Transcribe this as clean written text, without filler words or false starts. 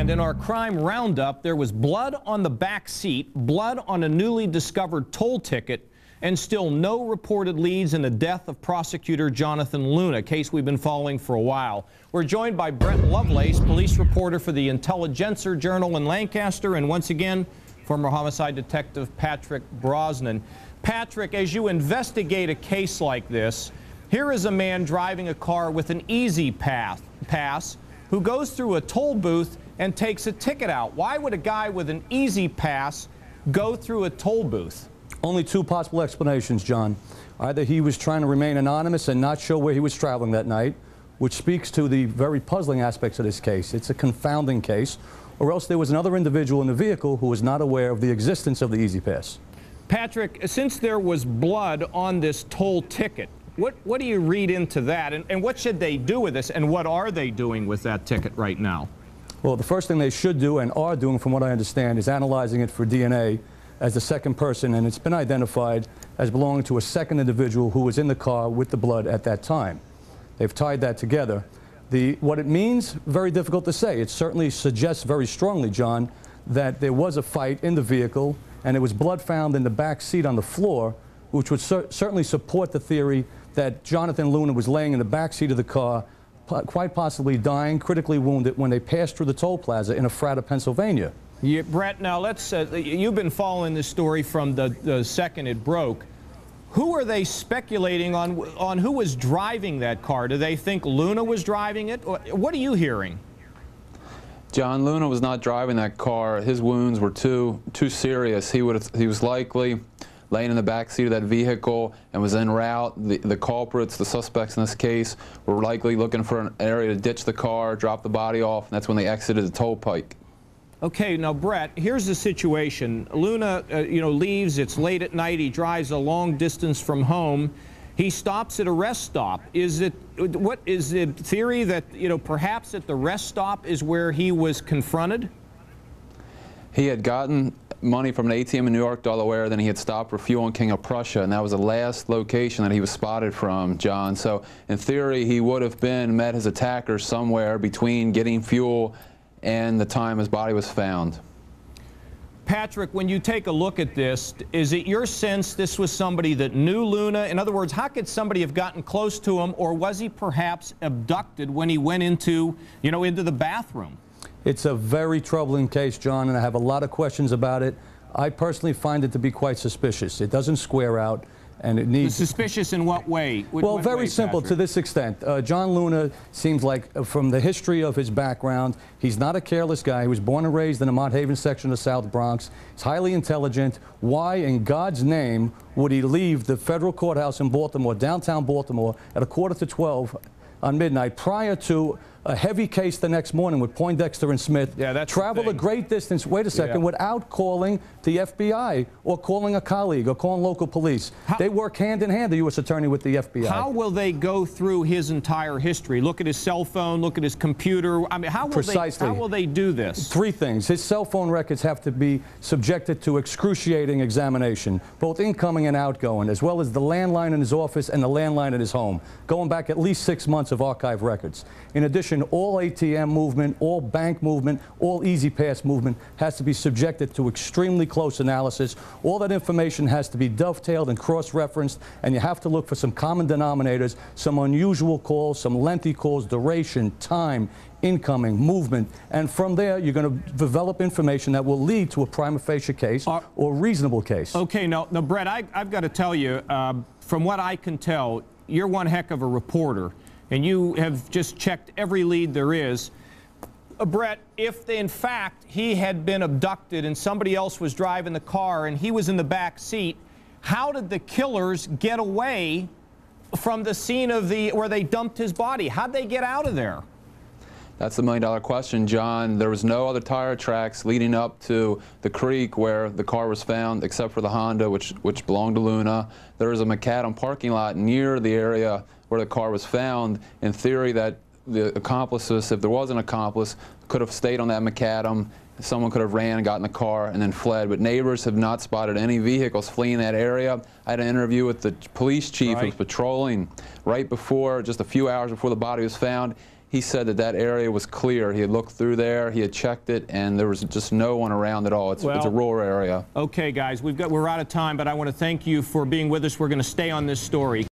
And in our crime roundup, there was blood on the back seat, blood on a newly discovered toll ticket, and still no reported leads in the death of prosecutor Jonathan Luna, a case we've been following for a while. We're joined by Brett Lovelace, police reporter for the Intelligencer Journal in Lancaster, and once again, former homicide detective Patrick Brosnan. Patrick, as you investigate a case like this, here is a man driving a car with an easy pass who goes through a toll booth and takes a ticket out. Why would a guy with an easy pass go through a toll booth? Only two possible explanations, John. Either he was trying to remain anonymous and not show where he was traveling that night, which speaks to the very puzzling aspects of this case. It's a confounding case. Or else there was another individual in the vehicle who was not aware of the existence of the Easy Pass. Patrick, since there was blood on this toll ticket, what do you read into that? And what should they do with this? And what are they doing with that ticket right now? Well, the first thing they should do, and are doing from what I understand, is analyzing it for DNA as the second person, and it's been identified as belonging to a second individual who was in the car with the blood at that time. They've tied that together. What it means, very difficult to say. It certainly suggests very strongly, John, that there was a fight in the vehicle and there was blood found in the back seat on the floor, which would certainly support the theory that Jonathan Luna was laying in the back seat of the car, quite possibly dying, critically wounded, when they passed through the toll plaza in Ephrata, Pennsylvania. Yeah, Brett, now let's, you've been following this story from the second it broke. Who are they speculating on who was driving that car? Do they think Luna was driving it? What are you hearing? John, Luna was not driving that car. His wounds were too serious. He was likely laying in the back seat of that vehicle and was en route. The culprits, the suspects in this case, were likely looking for an area to ditch the car, drop the body off, and that's when they exited the toll pike. Okay, now Brett, here's the situation. Luna, leaves. It's late at night. He drives a long distance from home. He stops at a rest stop. What is the theory that perhaps at the rest stop is where he was confronted? He had gotten money from an ATM in New York, Delaware, then he had stopped for fuel in King of Prussia, and that was the last location that he was spotted from, John. So in theory, he would have met his attackers somewhere between getting fuel and the time his body was found. Patrick, when you take a look at this, is it your sense this was somebody that knew Luna? In other words, how could somebody have gotten close to him, or was he perhaps abducted when he went into the bathroom? It's a very troubling case, John, and I have a lot of questions about it. I personally find it to be quite suspicious. It doesn't square out, and it needs... Suspicious in what way? Well, very simple, to this extent. John Luna seems like, from the history of his background, he's not a careless guy. He was born and raised in the Mott Haven section of the South Bronx. He's highly intelligent. Why, in God's name, would he leave the federal courthouse in Baltimore, downtown Baltimore, at 11:45 on midnight, prior to a heavy case the next morning with Poindexter and Smith, travel a great distance, wait a second, without calling the FBI or calling a colleague or calling local police? They work hand in hand, the U.S. Attorney with the FBI. How will they go through his entire history? Look at his cell phone, look at his computer. I mean, how will they do this? Three things. His cell phone records have to be subjected to excruciating examination, both incoming and outgoing, as well as the landline in his office and the landline in his home, going back at least 6 months of archive records. In addition, all ATM movement, all bank movement, all Easy Pass movement has to be subjected to extremely close analysis. All that information has to be dovetailed and cross-referenced, and you have to look for some common denominators, some unusual calls, some lengthy calls, duration, time, incoming, movement, and from there you're going to develop information that will lead to a prima facie case or reasonable case. Okay, now Brett, I've got to tell you, from what I can tell, you're one heck of a reporter, and you have just checked every lead there is. Brett, if in fact he had been abducted and somebody else was driving the car and he was in the back seat, how did the killers get away from the scene of where they dumped his body? How'd they get out of there? That's the million-dollar question, John. There was no other tire tracks leading up to the creek where the car was found, except for the Honda, which belonged to Luna. There was a macadam parking lot near the area where the car was found. In theory, that the accomplices, if there was an accomplice, could have stayed on that macadam. Someone could have ran and got in the car and then fled, but neighbors have not spotted any vehicles fleeing that area. I had an interview with the police chief who was patrolling right before, just a few hours before the body was found. he said that that area was clear. He had looked through there, he had checked it, and there was just no one around at all. It's a rural area. Okay, guys, we're out of time, but I want to thank you for being with us. We're going to stay on this story.